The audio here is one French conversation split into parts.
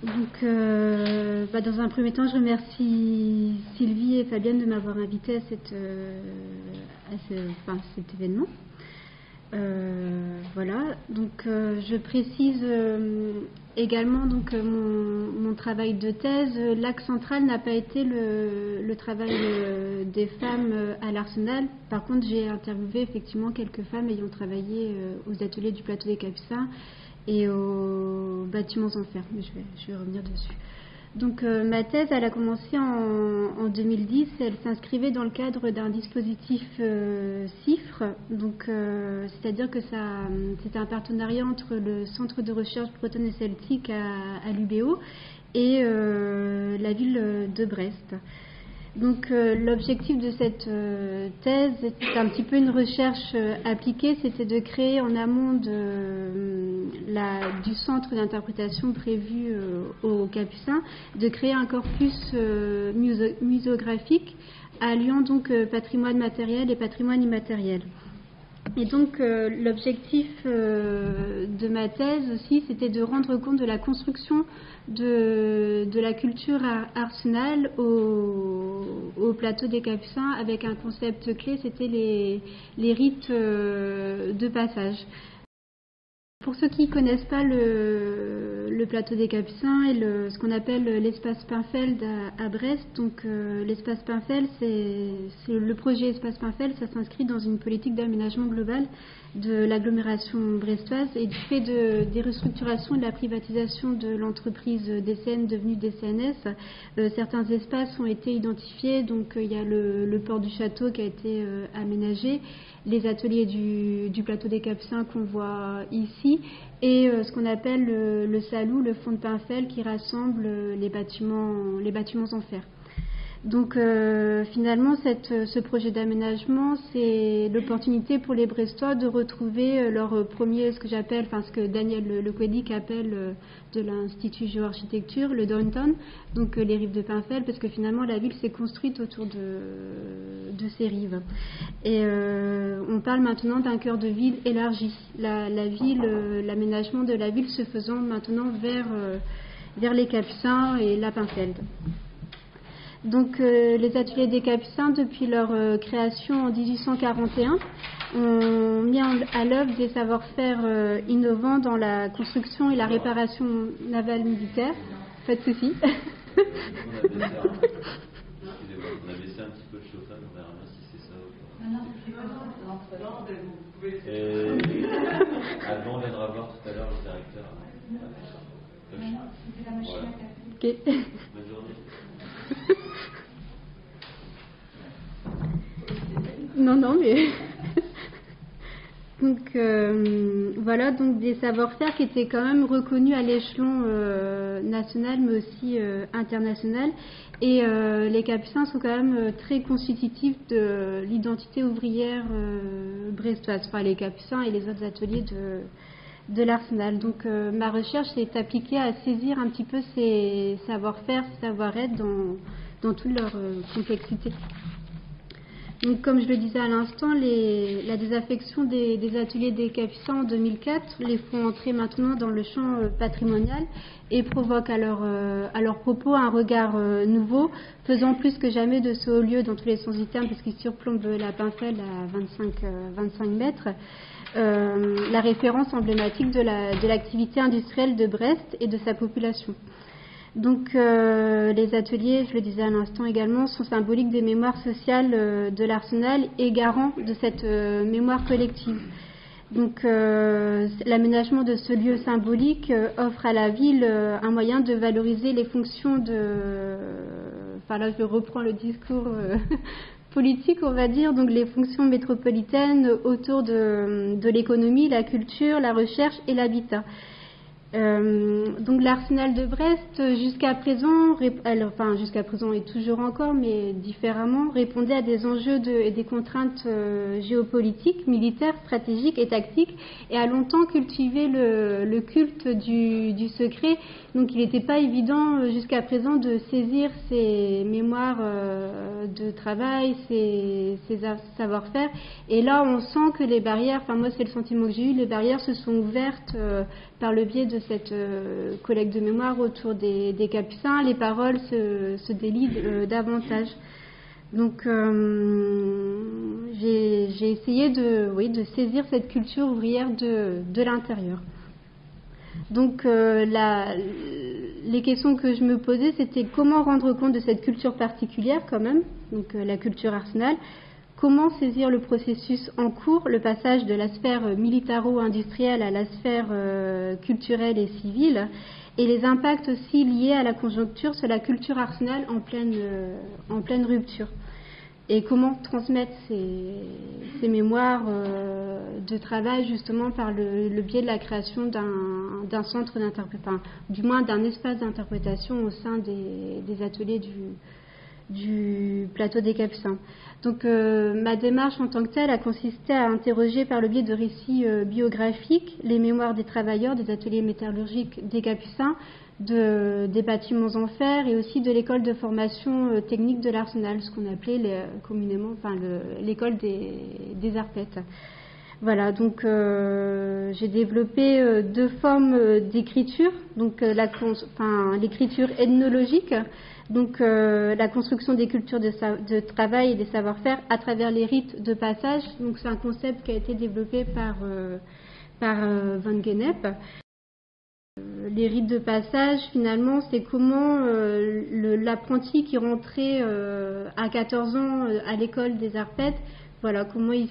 Donc, dans un premier temps, je remercie Sylvie et Fabienne de m'avoir invitée à cet événement. Voilà, donc je précise également donc, mon travail de thèse. L'axe central n'a pas été le travail des femmes à l'Arsenal. Par contre, j'ai interviewé effectivement quelques femmes ayant travaillé aux ateliers du plateau des Capucins et aux bâtiments en fer. Mais je vais revenir dessus. Donc ma thèse, elle a commencé en 2010. Elle s'inscrivait dans le cadre d'un dispositif CIFRE, donc c'est-à-dire que c'était un partenariat entre le Centre de recherche bretonne et celtique à l'UBO et la ville de Brest. Donc l'objectif de cette thèse, c'était un petit peu une recherche appliquée, c'était de créer en amont du centre d'interprétation prévu au Capucin, de créer un corpus muséographique alliant donc patrimoine matériel et patrimoine immatériel. Et donc l'objectif de ma thèse aussi, c'était de rendre compte de la construction de la culture arsenale au plateau des Capucins avec un concept clé, c'était les rites de passage. Pour ceux qui ne connaissent pas le plateau des Capucins et ce qu'on appelle l'espace Pinfeld à Brest, donc l'espace Pinfeld, c'est le projet Espace Pinfeld, ça s'inscrit dans une politique d'aménagement global de l'agglomération brestoise et du fait des restructurations et de la privatisation de l'entreprise DCN devenue DCNS, certains espaces ont été identifiés, donc il y a le port du château qui a été aménagé, les ateliers du plateau des Capucins qu'on voit ici et ce qu'on appelle le Salou, le fond de Pinfeld qui rassemble les bâtiments en fer. Donc finalement ce projet d'aménagement, c'est l'opportunité pour les Brestois de retrouver leur premier, ce que Daniel Lequedic appelle de l'Institut Géoarchitecture, le downtown, donc les rives de Pinfeld, parce que finalement la ville s'est construite autour de ces rives. Et on parle maintenant d'un cœur de ville élargi. L'aménagement de la ville se faisant maintenant vers les Capucins et la Pinfeld. Donc les ateliers des Capucins, depuis leur création en 1841, ont mis à l'œuvre des savoir-faire innovants dans la construction et la réparation navale militaire. Pas de souci. On a baissé un petit peu le chauffage, on verra bien si c'est ça ou pas. Alban viendra voir tout à l'heure le directeur. Voilà. Ok. Bonne journée. Non, mais donc voilà, donc des savoir-faire qui étaient quand même reconnus à l'échelon national, mais aussi international. Et les Capucins sont quand même très constitutifs de l'identité ouvrière brestoise, enfin les Capucins et les autres ateliers de l'Arsenal. Donc ma recherche s'est appliquée à saisir un petit peu ces savoir-faire, ces savoir-être dans toute leur complexité. Donc, comme je le disais à l'instant, la désaffection des ateliers des Capucins en 2004 les font entrer maintenant dans le champ patrimonial et provoquent à leur propos un regard nouveau, faisant plus que jamais de ce haut lieu dans tous les sens du terme, puisqu'il surplombe la Pinfeld à 25 mètres, la référence emblématique de l'activité industrielle de Brest et de sa population. Donc les ateliers, je le disais à l'instant également, sont symboliques des mémoires sociales de l'Arsenal et garants de cette mémoire collective. Donc l'aménagement de ce lieu symbolique offre à la ville un moyen de valoriser les fonctions enfin là je reprends le discours politique, on va dire, donc les fonctions métropolitaines autour de l'économie, la culture, la recherche et l'habitat. Donc l'Arsenal de Brest jusqu'à présent et toujours encore, mais différemment, répondait à des enjeux et des contraintes géopolitiques, militaires, stratégiques et tactiques, et a longtemps cultivé le culte du secret. Donc il n'était pas évident jusqu'à présent de saisir ces mémoires de travail, ces savoir-faire. Et là on sent que les barrières, enfin moi c'est le sentiment que j'ai eu, les barrières se sont ouvertes par le biais de cette collecte de mémoire autour des Capucins, les paroles se délient davantage. Donc j'ai essayé de saisir cette culture ouvrière de l'intérieur. Donc les questions que je me posais, c'était comment rendre compte de cette culture particulière quand même, donc la culture arsenal, comment saisir le processus en cours, le passage de la sphère militaro-industrielle à la sphère culturelle et civile, et les impacts aussi liés à la conjoncture sur la culture arsenal en pleine rupture. Et comment transmettre ces mémoires de travail justement par le biais de la création d'un centre d'interprétation, du moins d'un espace d'interprétation au sein des ateliers du plateau des Capucins. Donc ma démarche en tant que telle a consisté à interroger par le biais de récits biographiques les mémoires des travailleurs des ateliers métallurgiques des Capucins, des bâtiments en fer et aussi de l'école de formation technique de l'Arsenal, ce qu'on appelait communément l'école des Arpettes. Voilà, donc j'ai développé deux formes d'écriture, donc l'écriture ethnologique, donc la construction des cultures de travail et des savoir-faire à travers les rites de passage. Donc c'est un concept qui a été développé par Van Gennep. Les rites de passage, finalement, c'est comment l'apprenti qui rentrait à 14 ans à l'école des Arpettes, voilà, comment il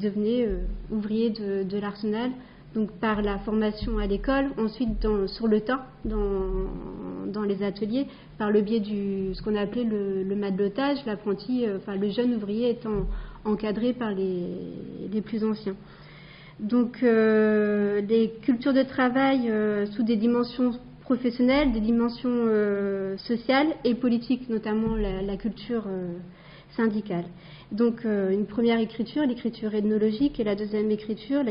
devenait ouvrier de l'Arsenal, donc par la formation à l'école, ensuite sur le tas, dans les ateliers, par le biais ce qu'on appelait le matelotage, l'apprenti, le jeune ouvrier étant encadré par les plus anciens. Donc des cultures de travail sous des dimensions professionnelles, des dimensions sociales et politiques, notamment la culture syndicale. Donc une première écriture, l'écriture ethnologique, et la deuxième écriture,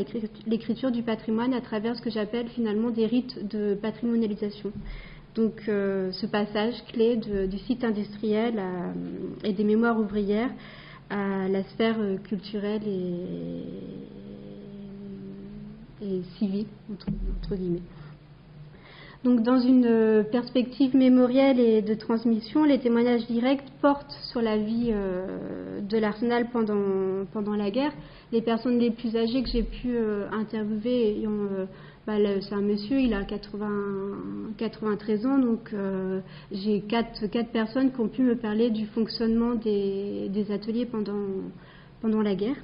l'écriture du patrimoine à travers ce que j'appelle finalement des rites de patrimonialisation. Donc ce passage clé du site industriel et des mémoires ouvrières à la sphère culturelle et civile, entre guillemets. Donc, dans une perspective mémorielle et de transmission, les témoignages directs portent sur la vie de l'Arsenal pendant la guerre. Les personnes les plus âgées que j'ai pu interviewer, c'est un monsieur, il a 93 ans, donc j'ai quatre personnes qui ont pu me parler du fonctionnement des ateliers pendant la guerre.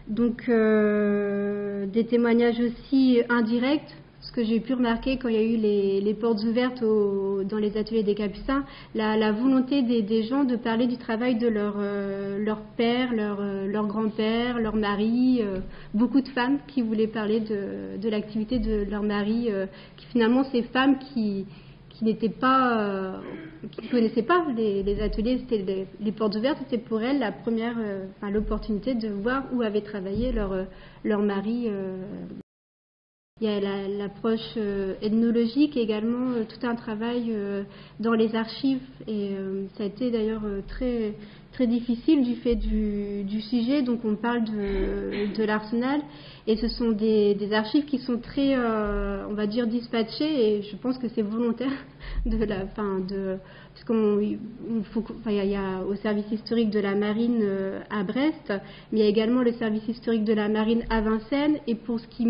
Donc des témoignages aussi indirects, ce que j'ai pu remarquer quand il y a eu les portes ouvertes dans les ateliers des Capucins, la volonté des gens de parler du travail de leur père, leur grand-père, leur mari, beaucoup de femmes qui voulaient parler de l'activité de leur mari, qui finalement ces femmes qui n'étaient pas, qui ne connaissaient pas les ateliers, c'était les portes ouvertes, c'était pour elles la première, l'opportunité de voir où avait travaillé leur mari. Il y a l'approche ethnologique et également tout un travail dans les archives, et ça a été d'ailleurs très, très difficile du fait du sujet. Donc on parle de l'Arsenal, et ce sont des archives qui sont très, on va dire, dispatchées, et je pense que c'est volontaire parce il y a au service historique de la marine à Brest, mais il y a également le service historique de la marine à Vincennes, et pour ce qui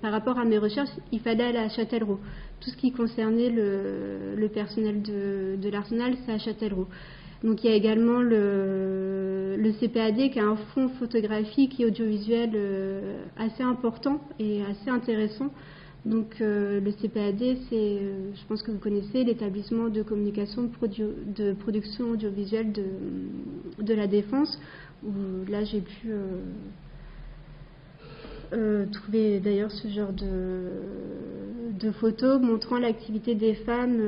par rapport à mes recherches, il fallait aller à Châtellerault. Tout ce qui concernait le personnel de l'Arsenal, c'est à Châtellerault. Donc il y a également le CPAD, qui est un fonds photographique et audiovisuel assez important et assez intéressant. Donc le CPAD, c'est, je pense que vous connaissez, l'établissement de communication de production audiovisuelle de la Défense, où là j'ai pu trouver d'ailleurs ce genre de photos montrant l'activité des femmes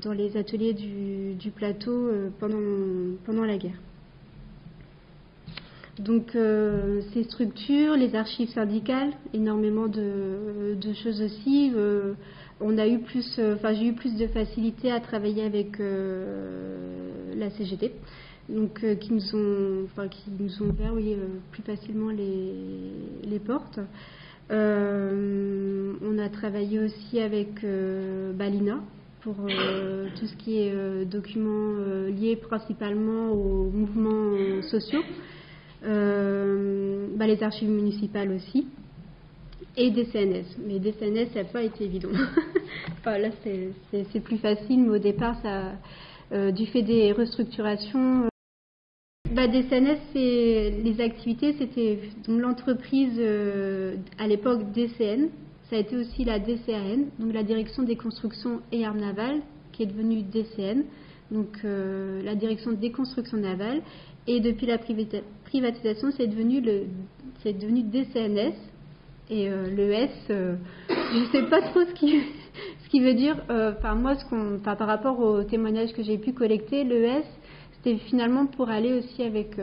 dans les ateliers du plateau pendant la guerre. Donc ces structures, les archives syndicales, énormément de choses aussi. J'ai eu plus de facilité à travailler avec la CGT, donc qui nous ont ouvert plus facilement les portes. On a travaillé aussi avec l'INA pour tout ce qui est documents liés principalement aux mouvements sociaux, les archives municipales aussi, et des CNS. Mais des CNS, ça n'a pas été évident. Enfin, là, c'est plus facile, mais au départ, du fait des restructurations, des CNS, les activités, c'était l'entreprise à l'époque DCN. Ça a été aussi la DCAN, donc la Direction des constructions et armes navales, qui est devenue DCN, donc la Direction des constructions navales. Et depuis la privatisation, c'est devenu DCNS. Et le S, je ne sais pas trop ce qui veut dire. Moi, par rapport aux témoignages que j'ai pu collecter, le S, c'était finalement pour aller aussi avec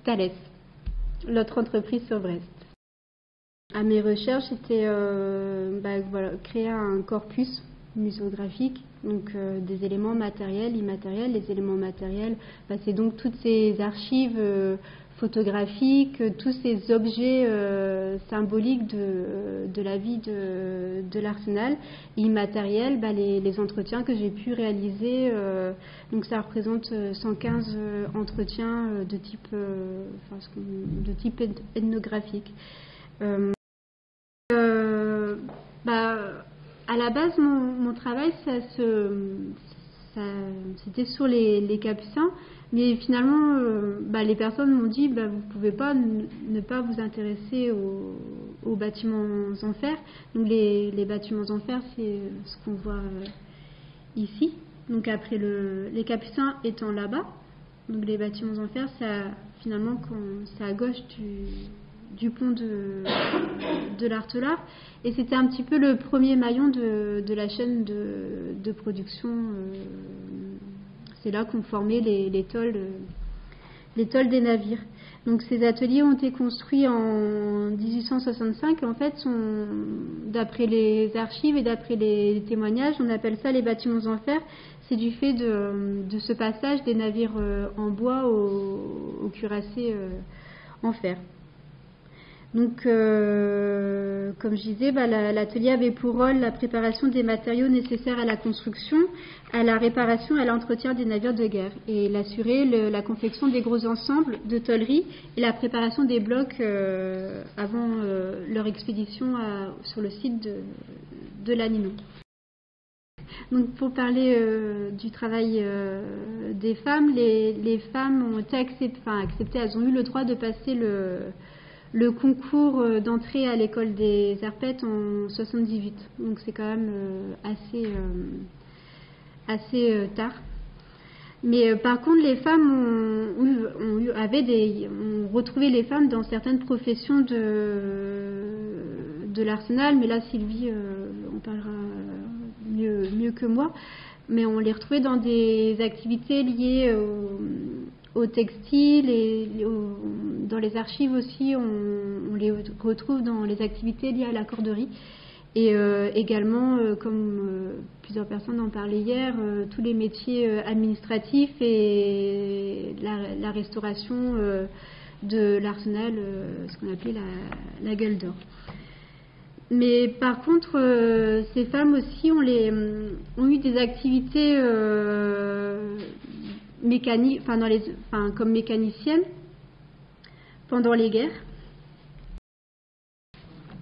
Thales, l'autre entreprise sur Brest. À mes recherches, c'était créer un corpus muséographique, donc des éléments matériels, immatériels. Les éléments matériels, c'est donc toutes ces archives photographiques, tous ces objets symboliques de la vie de l'Arsenal. Immatériels, les entretiens que j'ai pu réaliser, donc ça représente 115 entretiens de type ethnographique. À la base, mon travail, c'était sur les capucins, mais finalement, les personnes m'ont dit, vous ne pouvez pas ne pas vous intéresser aux bâtiments en fer. Donc les bâtiments en fer, c'est ce qu'on voit ici. Donc après les capucins étant là-bas, donc les bâtiments en fer, finalement, c'est à gauche du pont de l'Artelard, et c'était un petit peu le premier maillon de la chaîne de production. C'est là qu'ont formé les tôles des navires. Donc ces ateliers ont été construits en 1865. En fait, d'après les archives et d'après les témoignages, on appelle ça les bâtiments en fer. C'est du fait de ce passage des navires en bois aux cuirassés en fer. Donc, comme je disais, l'atelier avait pour rôle la préparation des matériaux nécessaires à la construction, à la réparation et à l'entretien des navires de guerre, et il assurait la confection des gros ensembles de tôlerie et la préparation des blocs avant leur expédition sur le site de l'Aninon. Donc, pour parler du travail des femmes, les femmes ont été acceptées, elles ont eu le droit de passer le concours d'entrée à l'école des Herpètes en 78. Donc c'est quand même assez tard. Mais par contre, les femmes ont retrouvé les femmes dans certaines professions de l'Arsenal. Mais là, Sylvie en parlera mieux que moi. Mais on les retrouvait dans des activités liées au textile, et dans les archives aussi, on les retrouve dans les activités liées à la corderie. Et également, comme plusieurs personnes en parlaient hier, tous les métiers administratifs et la restauration de l'Arsenal, ce qu'on appelait la gueule d'or. Mais par contre, ces femmes aussi ont eu des activités comme mécaniciennes pendant les guerres.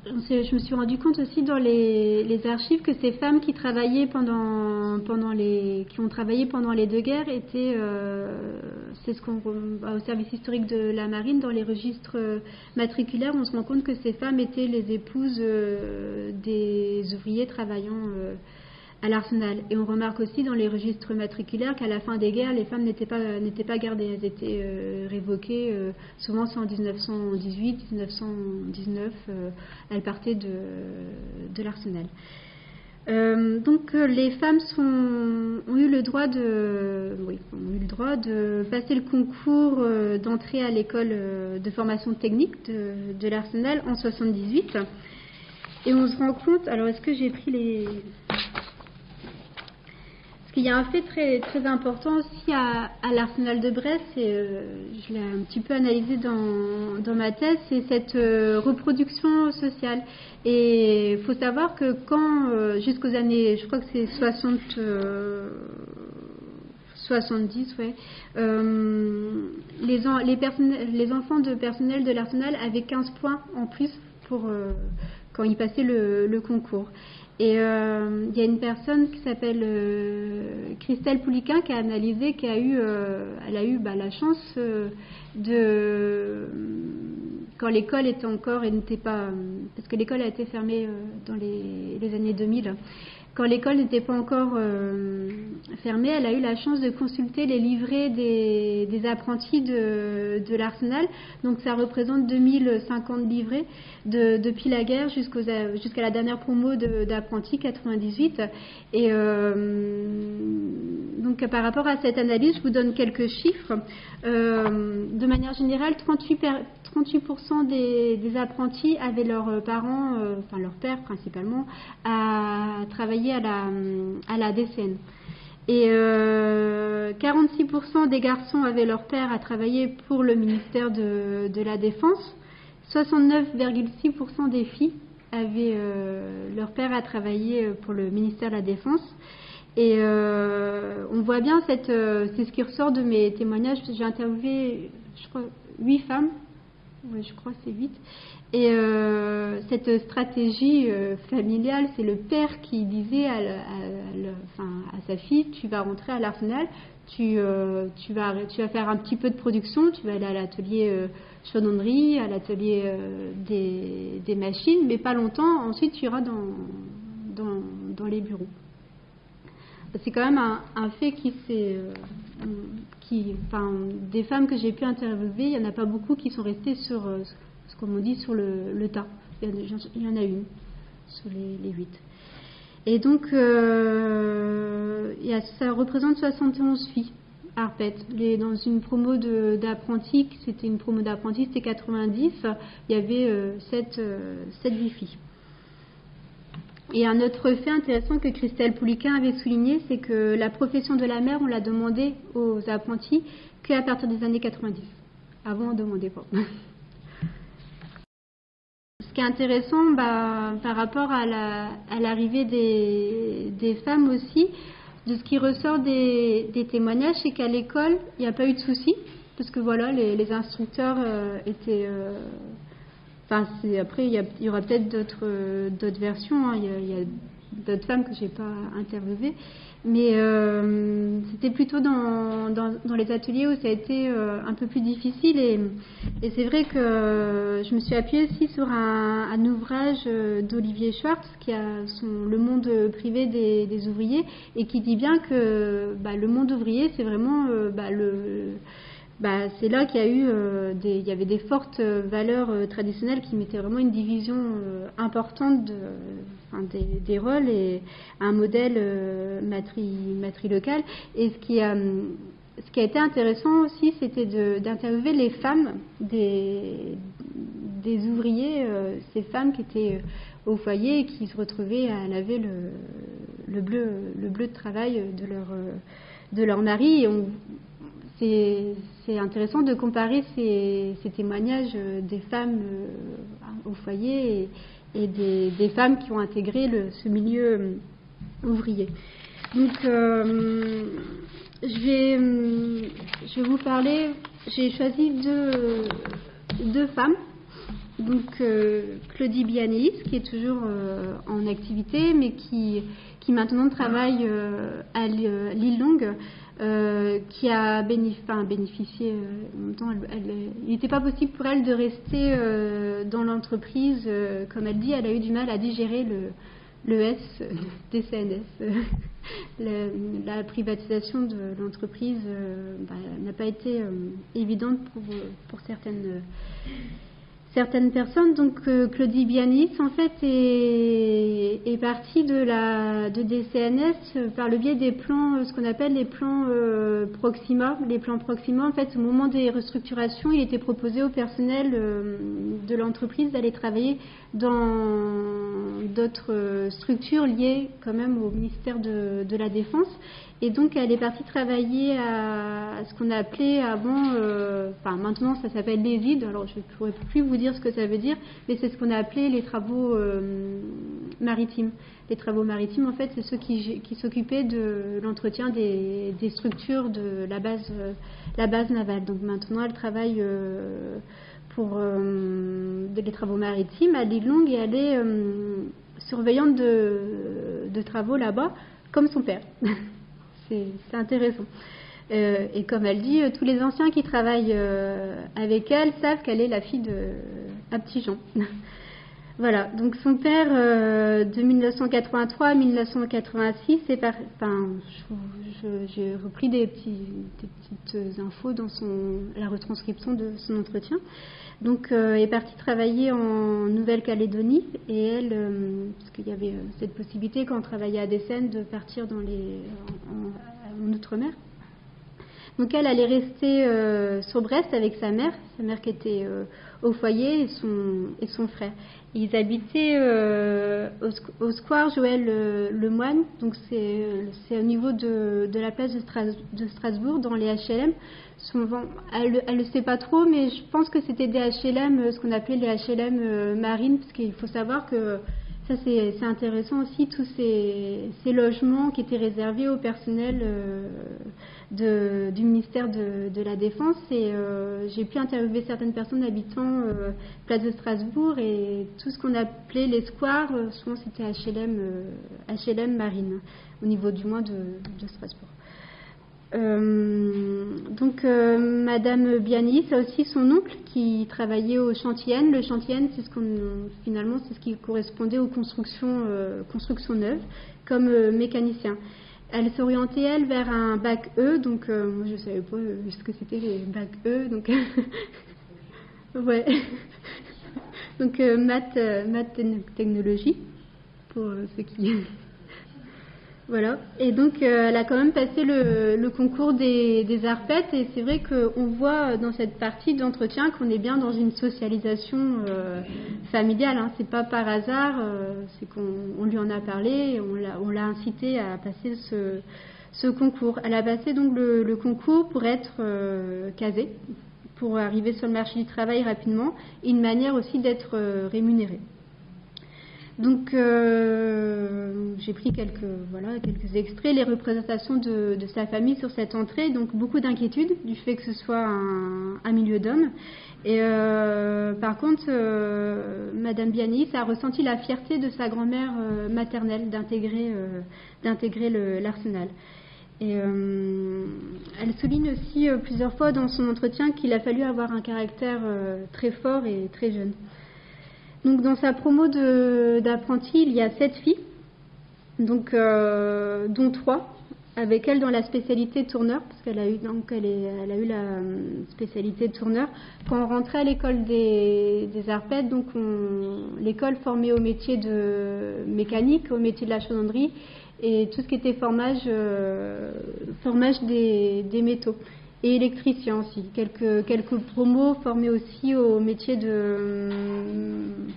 Je me suis rendu compte aussi dans les archives que ces femmes qui travaillaient qui ont travaillé pendant les deux guerres étaient, c'est ce qu'on au service historique de la marine, dans les registres matriculaires, on se rend compte que ces femmes étaient les épouses des ouvriers travaillant à l'Arsenal. Et on remarque aussi dans les registres matriculaires qu'à la fin des guerres, les femmes n'étaient pas gardées, elles étaient révoquées. Souvent c'est en 1918, 1919, elles partaient de l'Arsenal. Donc les femmes ont eu le droit de passer le concours d'entrée à l'école de formation technique de l'Arsenal en 78. Et on se rend compte, alors est-ce que j'ai pris les... Ce qu'il y a un fait très, très important aussi à l'Arsenal de Brest, et je l'ai un petit peu analysé dans ma thèse, c'est cette reproduction sociale. Et il faut savoir que quand, jusqu'aux années, je crois que c'est 70, ouais, les enfants de personnel de l'Arsenal avaient 15 points en plus quand ils passaient le concours. Et il y a une personne qui s'appelle Christelle Pouliquin qui a analysé, elle a eu la chance quand l'école était encore et n'était pas, parce que l'école a été fermée dans les années 2000. Quand l'école n'était pas encore fermée, elle a eu la chance de consulter les livrets des apprentis de l'Arsenal. Donc ça représente 2050 livrets depuis la guerre jusqu'à la dernière promo d'apprentis, 98. Et donc par rapport à cette analyse, je vous donne quelques chiffres. De manière générale, 38% des apprentis avaient leurs parents, enfin leur père principalement, à travailler à la DCN. Et 46% des garçons avaient leur père à travailler pour le ministère de la Défense. 69,6% des filles avaient leur père à travailler pour le ministère de la Défense. Et on voit bien, c'est ce qui ressort de mes témoignages. J'ai interviewé, je crois, 8 femmes. Oui, je crois que c'est 8. Et cette stratégie familiale, c'est le père qui disait à sa fille, tu vas rentrer à l'Arsenal, tu vas faire un petit peu de production, tu vas aller à l'atelier chaudronnerie, à l'atelier des machines, mais pas longtemps, ensuite tu iras dans les bureaux. C'est quand même un fait des femmes que j'ai pu interviewer, il n'y en a pas beaucoup qui sont restées sur ce qu'on me dit sur le tas. Il y en a une sur les 8. Et donc ça représente 71 filles à Arpet. Dans une promo d'apprentis, c'était une promo d'apprentis, c'était 90, il y avait 7-8 filles. Et un autre fait intéressant que Christelle Pouliquin avait souligné, c'est que la profession de la mère, on l'a demandé aux apprentis qu'à partir des années 90. Avant, on ne demandait pas. Ce qui est intéressant par rapport à l'arrivée des femmes aussi, de ce qui ressort des témoignages, c'est qu'à l'école, il n'y a pas eu de soucis, parce que voilà, les instructeurs étaient... après, il y aura peut-être d'autres versions. Hein. Il y a d'autres femmes que je n'ai pas interviewées. Mais c'était plutôt dans les ateliers où ça a été un peu plus difficile. Et c'est vrai que je me suis appuyée aussi sur un ouvrage d'Olivier Schwartz qui a Le monde privé des ouvriers et qui dit bien que le monde ouvrier, c'est vraiment c'est là qu'il y a eu il y avait des fortes valeurs traditionnelles qui mettaient vraiment une division importante des rôles et un modèle matrilocal. Et ce qui a été intéressant aussi, c'était d'interviewer les femmes des ouvriers, ces femmes qui étaient au foyer et qui se retrouvaient à laver le bleu de travail de leur mari. Et c'est intéressant de comparer ces témoignages des femmes au foyer et des femmes qui ont intégré ce milieu ouvrier. Donc, je vais vous parler. J'ai choisi deux femmes. Donc, Claudie Bianéis, qui est toujours en activité, mais qui maintenant travaille à l'île Longue. Qui a bénéficié il n'était pas possible pour elle de rester dans l'entreprise, comme elle dit, elle a eu du mal à digérer le S des CNS. La privatisation de l'entreprise n'a pas été évidente pour certaines personnes. Donc Claudie Bianis en fait est partie des CNS par le biais des plans, ce qu'on appelle les plans Proxima. Les plans Proxima, en fait, au moment des restructurations, il était proposé au personnel de l'entreprise d'aller travailler dans d'autres structures liées quand même au ministère de la Défense. Et donc, elle est partie travailler à ce qu'on appelait avant, maintenant ça s'appelle l'ESID, alors je ne pourrais plus vous dire ce que ça veut dire, mais c'est ce qu'on a appelé les travaux maritimes. Les travaux maritimes, en fait, c'est ceux qui s'occupaient de l'entretien des structures de la base navale. Donc maintenant, elle travaille pour les travaux maritimes à l'île Longue et elle est surveillante de travaux là-bas, comme son père. C'est intéressant. Et comme elle dit, tous les anciens qui travaillent avec elle savent qu'elle est la fille d'un petit Jean. Voilà, donc son père, de 1983 à 1986, j'ai repris des petites infos dans la retranscription de son entretien. Donc, est partie travailler en Nouvelle-Calédonie et elle, parce qu'il y avait cette possibilité quand on travaillait à des scènes de partir en Outre-mer. Donc elle est restée sur Brest avec sa mère qui était au foyer et son frère. Ils habitaient au square Joël Lemoine, donc c'est au niveau de la place de Strasbourg, dans les HLM. Souvent, elle ne le sait pas trop, mais je pense que c'était des HLM, ce qu'on appelait les HLM marines, parce qu'il faut savoir que ça c'est intéressant aussi, tous ces logements qui étaient réservés au personnel du ministère de la Défense. Et j'ai pu interviewer certaines personnes habitant place de Strasbourg et tout ce qu'on appelait les squares, souvent c'était HLM marine, au niveau du moins de Strasbourg. Madame Biani, c'est aussi son oncle qui travaillait au Chantienne. Le Chantienne, c'est ce qui correspondait aux constructions neuves, comme mécanicien. Elle s'orientait, elle, vers un bac E, donc moi je ne savais pas ce que c'était les bacs E, donc ouais. Donc maths technologie, pour ceux qui... Voilà, et donc elle a quand même passé le concours des ARPET, et c'est vrai qu'on voit dans cette partie d'entretien qu'on est bien dans une socialisation familiale, hein. C'est pas par hasard, c'est qu'on lui en a parlé et on l'a incité à passer ce concours. Elle a passé donc le concours pour être casée, pour arriver sur le marché du travail rapidement, et une manière aussi d'être rémunérée. Donc, j'ai pris quelques extraits, les représentations de sa famille sur cette entrée. Donc, beaucoup d'inquiétude du fait que ce soit un milieu d'hommes. Et par contre, Madame Bianis a ressenti la fierté de sa grand-mère maternelle d'intégrer l'Arsenal. Et elle souligne aussi plusieurs fois dans son entretien qu'il a fallu avoir un caractère très fort et très jeune. Donc dans sa promo d'apprenti, il y a 7 filles, donc dont 3 avec elle dans la spécialité tourneur, parce qu'elle a eu la spécialité tourneur. Quand on rentrait à l'école des ARPET, donc l'école formait au métier de mécanique, au métier de la chaudronnerie et tout ce qui était formage des métaux. Et électricien aussi. Quelques promos formés aussi au métier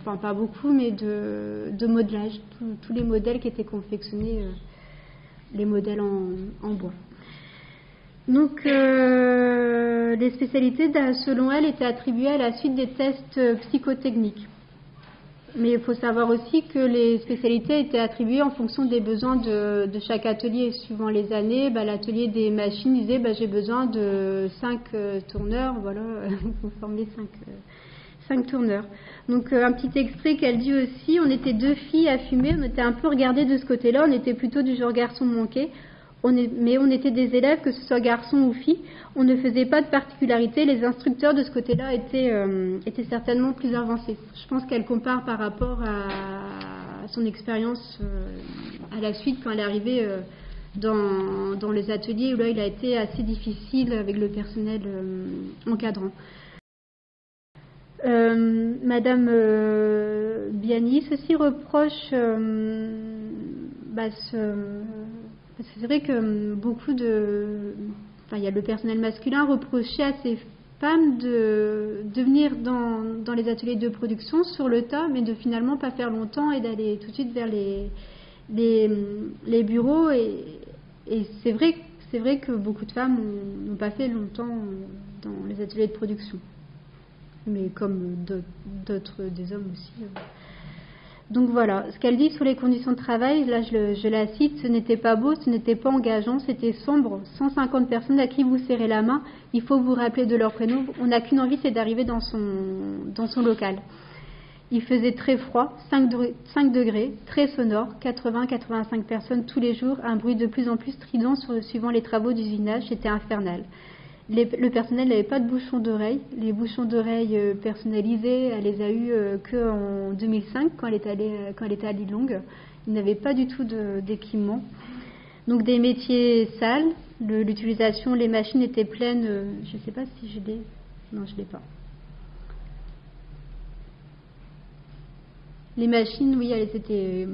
pas beaucoup, mais de modelage. Tous les modèles qui étaient confectionnés, les modèles en bois. Donc, les spécialités, selon elle, étaient attribuées à la suite des tests psychotechniques. Mais il faut savoir aussi que les spécialités étaient attribuées en fonction des besoins de chaque atelier. Suivant les années, l'atelier des machines disait j'ai besoin de 5 tourneurs, voilà, vous formez 5 tourneurs. Donc un petit extrait qu'elle dit aussi, on était 2 filles à fumer, on était un peu regardées de ce côté-là, on était plutôt du genre garçon manqué. Mais on était des élèves, que ce soit garçons ou filles, on ne faisait pas de particularité. Les instructeurs de ce côté-là étaient certainement plus avancés. Je pense qu'elle compare par rapport à son expérience à la suite quand elle est arrivée dans les ateliers où là il a été assez difficile avec le personnel encadrant. Madame Biani ceci reproche c'est vrai que il y a le personnel masculin reprochait à ces femmes de venir dans les ateliers de production sur le tas, mais de finalement pas faire longtemps et d'aller tout de suite vers les bureaux et et c'est vrai que beaucoup de femmes n'ont pas fait longtemps dans les ateliers de production, mais comme d'autres des hommes aussi. Donc voilà, ce qu'elle dit sur les conditions de travail, là je la cite, ce n'était pas beau, ce n'était pas engageant, c'était sombre, 150 personnes à qui vous serrez la main, il faut vous rappeler de leur prénom, on n'a qu'une envie, c'est d'arriver dans son local. Il faisait très froid, 5 degrés, très sonore, 80-85 personnes tous les jours, un bruit de plus en plus strident suivant les travaux d'usinage, c'était infernal. Le personnel n'avait pas de bouchons d'oreilles. Les bouchons d'oreilles personnalisés, elle les a eus qu'en 2005, quand elle était à Lille-Longue. Il n'avait pas du tout d'équipement. Donc des métiers sales, l'utilisation, les machines étaient pleines. Je ne sais pas si je l'ai. Non, je ne l'ai pas. Les machines, oui, elles étaient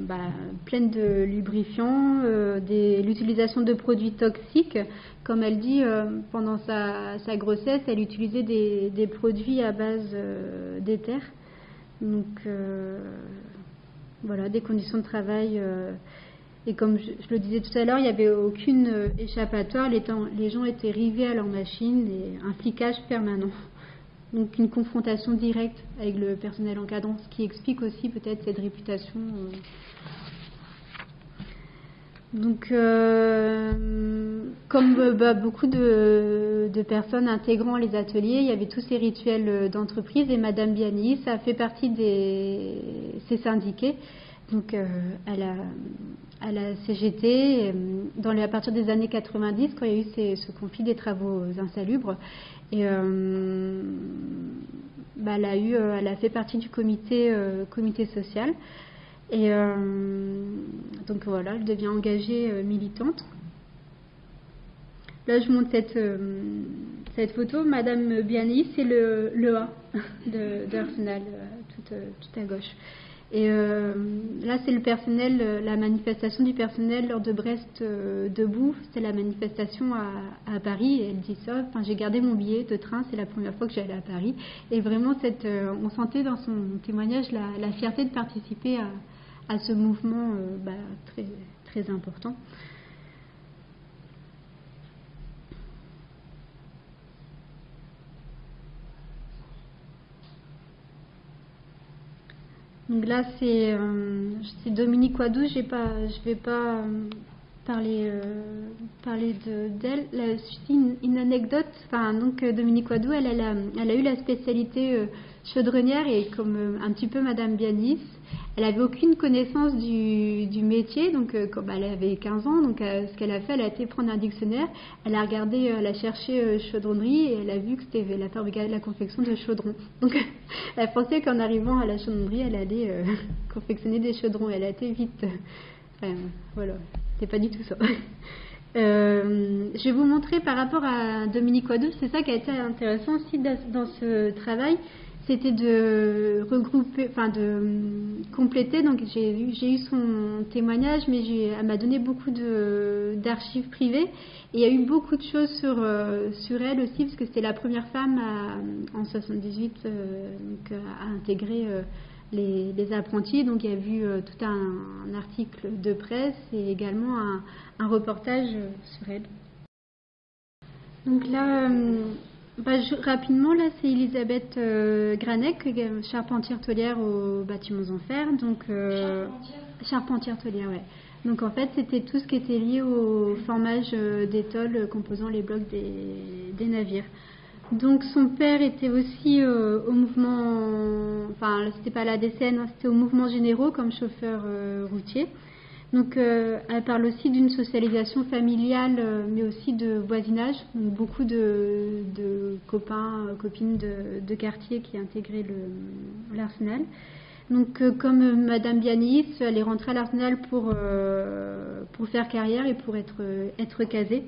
pleines de lubrifiants, l'utilisation de produits toxiques. Comme elle dit, pendant sa grossesse, elle utilisait des produits à base d'éther. Donc, voilà, des conditions de travail. Et comme je le disais tout à l'heure, il n'y avait aucune échappatoire. Les gens étaient rivés à leur machine et un flicage permanent. Donc une confrontation directe avec le personnel encadrant, ce qui explique aussi peut-être cette réputation. Donc comme beaucoup de personnes intégrant les ateliers, il y avait tous ces rituels d'entreprise et Madame Biani, ça a fait partie ces syndiqués. Donc à la CGT, à partir des années 90, quand il y a eu ce conflit des travaux insalubres, et elle a fait partie du comité social. Et donc voilà, elle devient engagée militante. Là, je montre cette photo. Madame Biani, c'est le A d'Arsenal, tout à gauche. Et là, c'est le personnel, la manifestation du personnel lors de Brest debout. C'était la manifestation à Paris. Et elle dit ça. Enfin, j'ai gardé mon billet de train. C'est la première fois que j'allais à Paris. Et vraiment, on sentait dans son témoignage la fierté de participer à ce mouvement très, très important. Donc là, c'est Dominique Wadou. Je vais pas parler d'elle. Une anecdote. Enfin, donc Dominique Wadou, elle a eu la spécialité chaudronnière et comme un petit peu Madame Bianis, elle avait aucune connaissance du métier. Donc, comme elle avait 15 ans, donc ce qu'elle a fait, elle a été prendre un dictionnaire. Elle a regardé, elle a cherché chaudronnerie et elle a vu que c'était la confection de chaudrons. Donc, elle pensait qu'en arrivant à la chaudronnerie, elle allait confectionner des chaudrons. Elle a été vite. Voilà, c'est pas du tout ça. Je vais vous montrer par rapport à Dominique Wadou, c'est ça qui a été intéressant aussi dans ce travail, c'était de regrouper, de compléter. Donc j'ai eu son témoignage, mais elle m'a donné beaucoup d'archives privées et il y a eu beaucoup de choses sur elle aussi, parce que c'était la première femme en 78 à intégrer les apprentis. Donc il y a eu tout un article de presse et également un reportage sur elle. Donc là, rapidement, là c'est Elisabeth Granec, charpentière tôlière aux Bâtiments en Fer. Donc charpentière tôlière, ouais. Donc en fait, c'était tout ce qui était lié au formage des tôles composant les blocs des navires. Donc son père était aussi au mouvement, c'était pas la DCN, c'était au mouvement généraux comme chauffeur routier. Donc elle parle aussi d'une socialisation familiale, mais aussi de voisinage. Donc beaucoup de copains, copines de quartier qui intégraient l'Arsenal. Donc comme Madame Bianis, elle est rentrée à l'Arsenal pour faire carrière et pour être casée.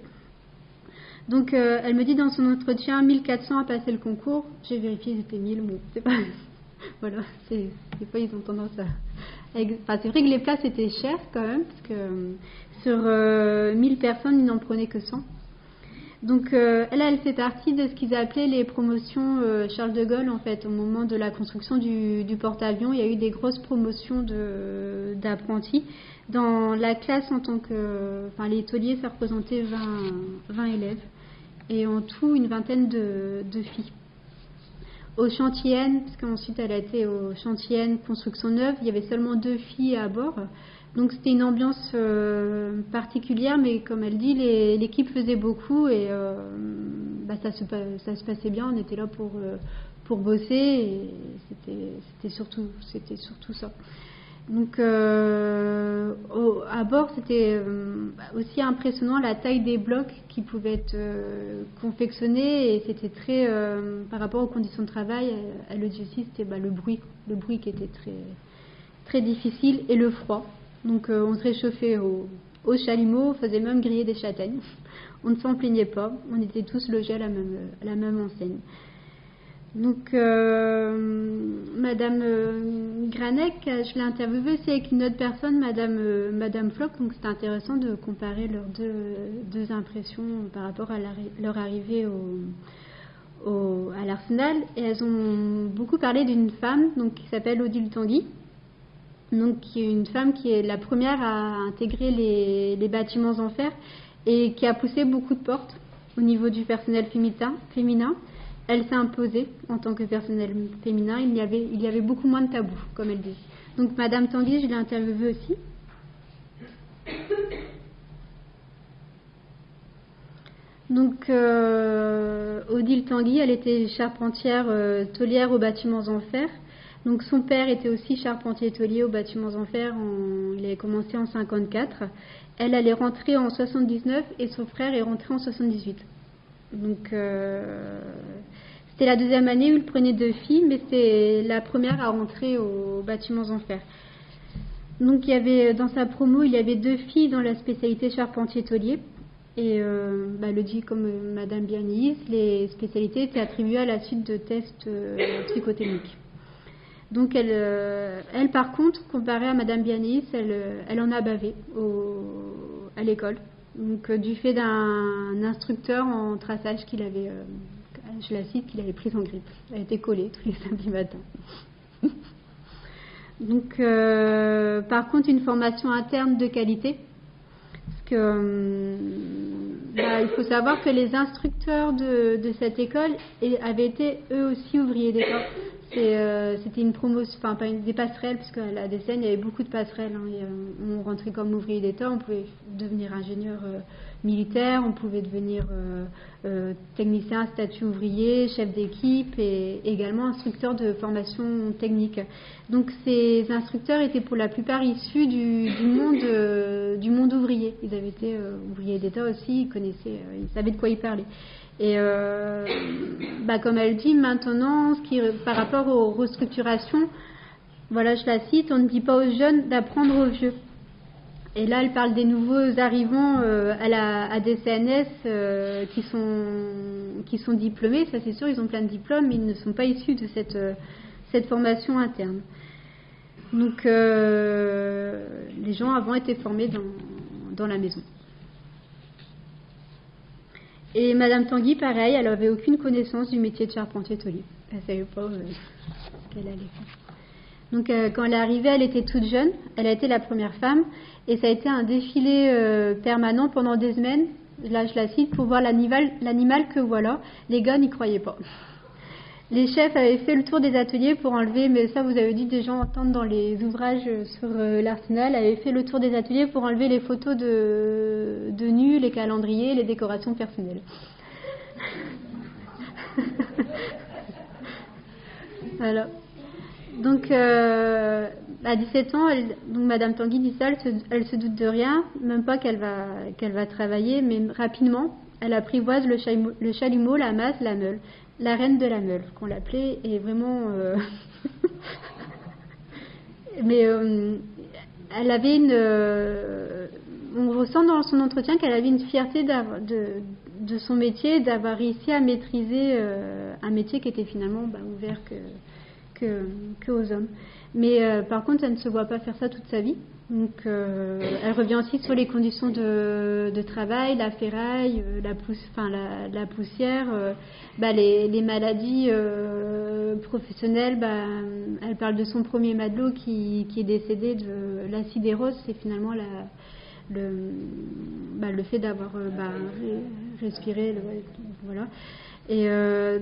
Donc elle me dit dans son entretien 1400 à passer le concours. J'ai vérifié, c'était 1000. Bon, c'est pas. Voilà, des fois ils ont tendance à. C'est vrai que les places étaient chères quand même, parce que sur 1000 personnes, ils n'en prenaient que 100. Donc elle fait partie de ce qu'ils appelaient les promotions Charles de Gaulle en fait. Au moment de la construction du porte-avions, il y a eu des grosses promotions d'apprentis. Dans la classe en tant que, enfin les tauliers, ça représentait 20 élèves et en tout une vingtaine de filles. Au chantier N, parce qu'ensuite elle a été au chantier N construction neuve, il y avait seulement 2 filles à bord. Donc c'était une ambiance particulière, mais comme elle dit, l'équipe faisait beaucoup et ça se passait bien. On était là pour bosser et c'était surtout ça. Donc à bord, c'était aussi impressionnant la taille des blocs qui pouvaient être confectionnés et c'était très par rapport aux conditions de travail. Elle le dit aussi, c'était le bruit qui était très très difficile et le froid. Donc on se réchauffait au chalumeau, on faisait même griller des châtaignes. On ne s'en plaignait pas, on était tous logés à la même enseigne. Donc Madame Granek, je l'ai interviewée aussi avec une autre personne, Madame Floch, donc c'était intéressant de comparer leurs deux impressions par rapport à leur arrivée à l'Arsenal. Et elles ont beaucoup parlé d'une femme donc, qui s'appelle Odile Tanguy. Donc, qui est une femme qui est la première à intégrer les bâtiments en fer et qui a poussé beaucoup de portes au niveau du personnel féminin. Elle s'est imposée en tant que personnel féminin. Il y avait beaucoup moins de tabous, comme elle dit. Donc, Madame Tanguy, je l'ai interviewée aussi. Donc, Odile Tanguy, elle était charpentière taulière aux bâtiments en fer. Donc son père était aussi charpentier taulier aux bâtiments en fer, il a commencé en 54. Elle est rentrée en 79 et son frère est rentré en 78. Donc c'était la deuxième année où il prenait 2 filles, mais c'est la première à rentrer aux bâtiments en fer. Donc il y avait dans sa promo, il y avait 2 filles dans la spécialité charpentier taulier. Et le dit comme Madame Bianis, les spécialités étaient attribuées à la suite de tests psychotechniques. Donc elle par contre, comparée à Madame Bianis, elle en a bavé à l'école. Donc du fait d'un instructeur en traçage qu'il avait, je la cite, qu'il avait prise en grippe. Elle a été collée tous les samedis matins. Donc par contre une formation interne de qualité. Parce que il faut savoir que les instructeurs de cette école avaient été eux aussi ouvriers d'État. C'était une promotion, enfin pas des passerelles, parce qu'à la DCN il y avait beaucoup de passerelles. On rentrait comme ouvrier d'État, on pouvait devenir ingénieur militaire, on pouvait devenir technicien statut ouvrier, chef d'équipe et également instructeur de formation technique. Donc ces instructeurs étaient pour la plupart issus du monde ouvrier. Ils avaient été ouvriers d'État aussi, ils savaient de quoi ils parlaient. Et comme elle dit maintenant, par rapport aux restructurations, voilà, je la cite, on ne dit pas aux jeunes d'apprendre aux vieux. Et là, elle parle des nouveaux arrivants à des CNS qui sont diplômés, ça c'est sûr, ils ont plein de diplômes, mais ils ne sont pas issus de cette formation interne. Donc, les gens avant étaient formés dans la maison. Et Madame Tanguy, pareil, elle n'avait aucune connaissance du métier de charpentier taulier. Elle ne savait pas ce qu'elle allait faire. Donc quand elle est arrivée, elle était toute jeune. Elle a été la première femme. Et ça a été un défilé permanent pendant des semaines. Là, je la cite, pour voir l'animal que voilà. Les gars n'y croyaient pas. Les chefs avaient fait le tour des ateliers pour enlever, mais ça vous avez dû déjà entendre dans les ouvrages sur l'Arsenal, avaient fait le tour des ateliers pour enlever les photos de nus, les calendriers, les décorations personnelles. Voilà. Donc à 17 ans, donc Madame Tanguy dit ça, elle se doute de rien, même pas qu'elle va travailler, mais rapidement, elle apprivoise le chalumeau, la masse, la meule. La reine de la meule, qu'on l'appelait, est vraiment... Mais elle avait on ressent dans son entretien qu'elle avait une fierté de son métier, d'avoir réussi à maîtriser un métier qui était finalement ouvert que que aux hommes. Mais par contre, elle ne se voit pas faire ça toute sa vie. Donc, elle revient aussi sur les conditions de travail, la ferraille, la poussière, les maladies professionnelles. Elle parle de son premier matelot qui est décédé de l'acidérose. C'est finalement le fait d'avoir respiré. Voilà. Et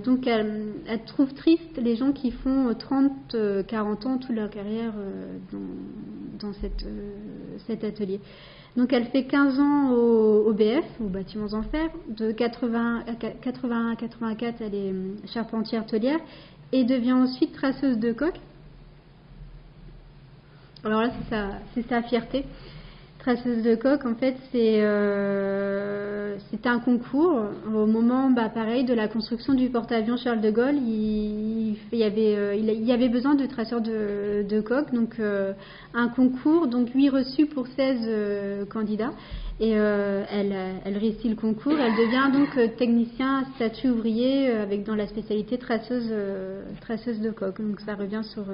donc elle trouve triste les gens qui font 30, 40 ans toute leur carrière dans cet atelier. Donc elle fait 15 ans au BF, aux Bâtiments en Fer. De 81 à 84, elle est charpentière tôlière et devient ensuite trasseuse de coques. Alors là, c'est sa fierté. Trasseuse de coques, en fait, c'est un concours. Au moment, pareil, de la construction du porte-avions Charles de Gaulle, il y avait besoin de traceurs de coques, donc un concours, donc 8 reçus pour 16 candidats. Et elle réussit le concours. Elle devient donc technicien à statut ouvrier dans la spécialité trasseuse de coques. Donc ça revient sur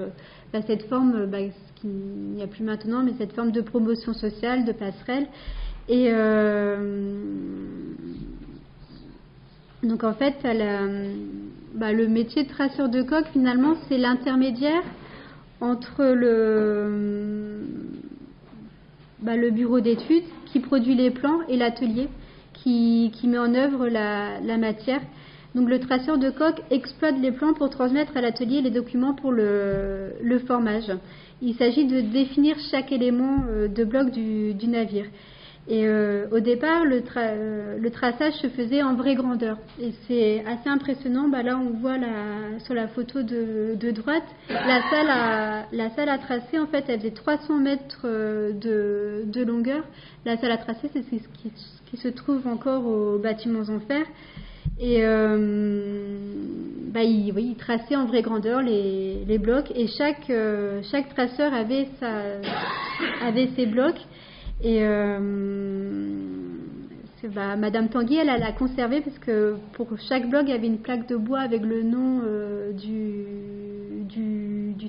cette forme, ce qu'il n'y a plus maintenant, mais cette forme de promotion sociale, de passerelle. Et donc en fait, le métier de traceur de coques, finalement, c'est l'intermédiaire entre le bureau d'études qui produit les plans et l'atelier qui met en œuvre la matière. Donc le traceur de coques exploite les plans pour transmettre à l'atelier les documents pour le formage. Il s'agit de définir chaque élément de bloc du navire. Et au départ, le traçage se faisait en vraie grandeur. Et c'est assez impressionnant. Là, on voit sur la photo de droite, la salle à tracer, en fait, elle faisait 300 mètres de longueur. La salle à tracer, c'est ce qui se trouve encore aux Bâtiments en Fer. Et il traçait en vraie grandeur les blocs. Et chaque traceur avait ses blocs. Et Madame Tanguy, elle a conservé parce que pour chaque bloc, il y avait une plaque de bois avec le nom du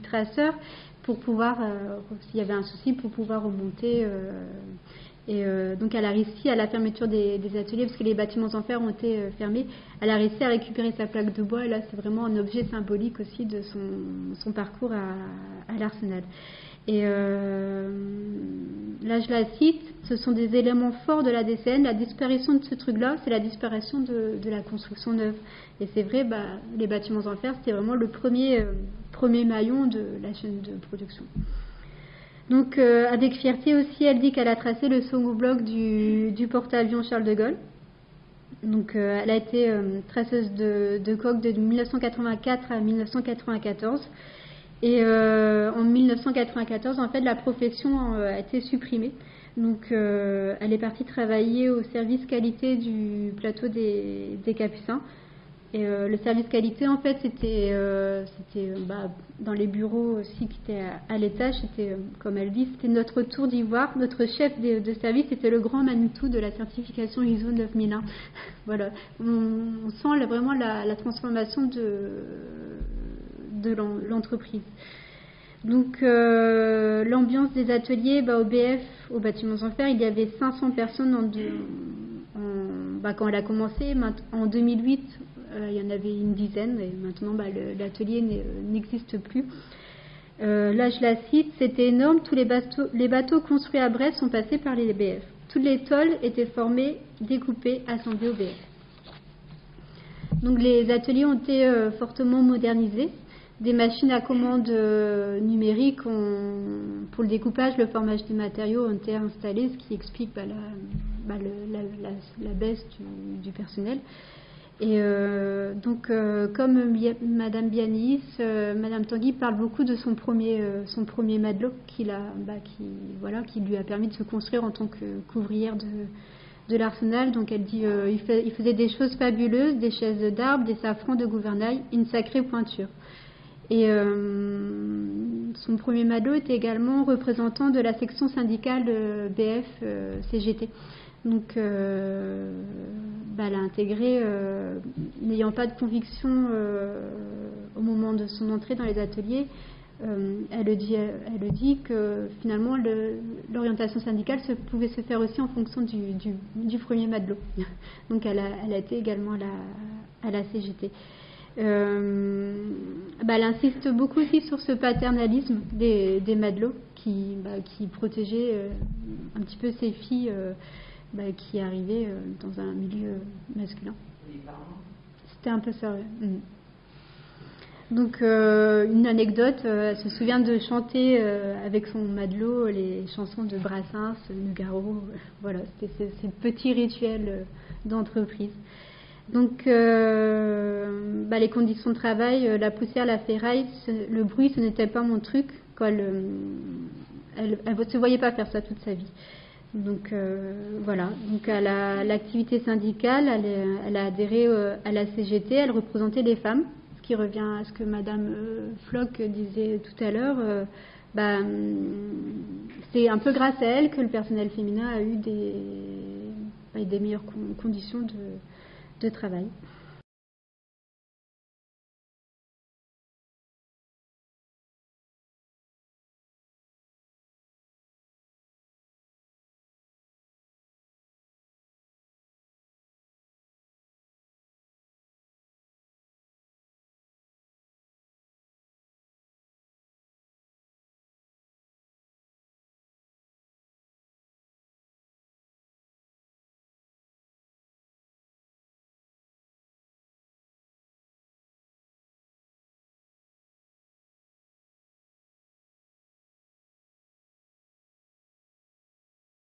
traceur pour pouvoir, s'il y avait un souci, pour pouvoir remonter. Donc elle a réussi à la fermeture des ateliers, parce que les Bâtiments en Fer ont été fermés, elle a réussi à récupérer sa plaque de bois, et là c'est vraiment un objet symbolique aussi de son parcours à l'Arsenal. Et là je la cite, ce sont des éléments forts de la DCN, la disparition de ce truc-là, c'est la disparition de la construction neuve. Et c'est vrai, les Bâtiments en Fer, c'était vraiment le premier maillon de la chaîne de production. Donc, avec fierté aussi, elle dit qu'elle a tracé le second bloc du porte-avions Charles de Gaulle. Donc, elle a été traceuse de coques de 1984 à 1994. Et en 1994, en fait, la profession a été supprimée. Donc, elle est partie travailler au service qualité du plateau des Capucins. Et le service qualité, en fait, c'était dans les bureaux aussi qui étaient à l'étage. C'était, comme elle dit, c'était notre tour d'ivoire. Notre chef de service était le grand Manitou de la certification ISO 9001. Voilà, on sent vraiment la transformation de l'entreprise. Donc, l'ambiance des ateliers, au BF, aux Bâtiments en Fer, il y avait 500 personnes quand elle a commencé. En 2008, il y en avait une dizaine, et maintenant l'atelier n'existe plus. Là, je la cite, c'était énorme, tous les bateaux construits à Brest sont passés par les BF. Toutes les tôles étaient formées, découpées, assemblées au BF. Donc les ateliers ont été fortement modernisés. Des machines à commande numériques pour le découpage, le formage des matériaux ont été installées, ce qui explique la baisse du personnel. Et donc, comme Madame Bianis, Madame Tanguy parle beaucoup de son premier matelot qui lui a permis de se construire en tant qu'ouvrière de l'Arsenal. Donc elle dit il faisait des choses fabuleuses, des chaises d'arbre, des safrans de gouvernail, une sacrée pointure. Et son premier matelot était également représentant de la section syndicale BF CGT. Donc, elle a intégré, n'ayant pas de conviction au moment de son entrée dans les ateliers. Elle dit que finalement l'orientation syndicale pouvait se faire aussi en fonction du premier matelot. Donc elle a été également à la CGT. Elle insiste beaucoup aussi sur ce paternalisme des matelots qui protégeaient un petit peu ces filles qui arrivaient dans un milieu masculin. C'était un peu ça, ouais. Donc une anecdote, elle se souvient de chanter avec son matelot les chansons de Brassens, Nougaro, voilà, c'était ces petits rituels d'entreprise. Donc les conditions de travail, la poussière, la ferraille, le bruit, ce n'était pas mon truc. Elle ne se voyait pas faire ça toute sa vie. Donc voilà, donc à l'activité syndicale, elle a adhéré à la CGT, elle représentait les femmes, ce qui revient à ce que Madame Floch disait tout à l'heure. C'est un peu grâce à elle que le personnel féminin a eu des meilleures conditions de travail.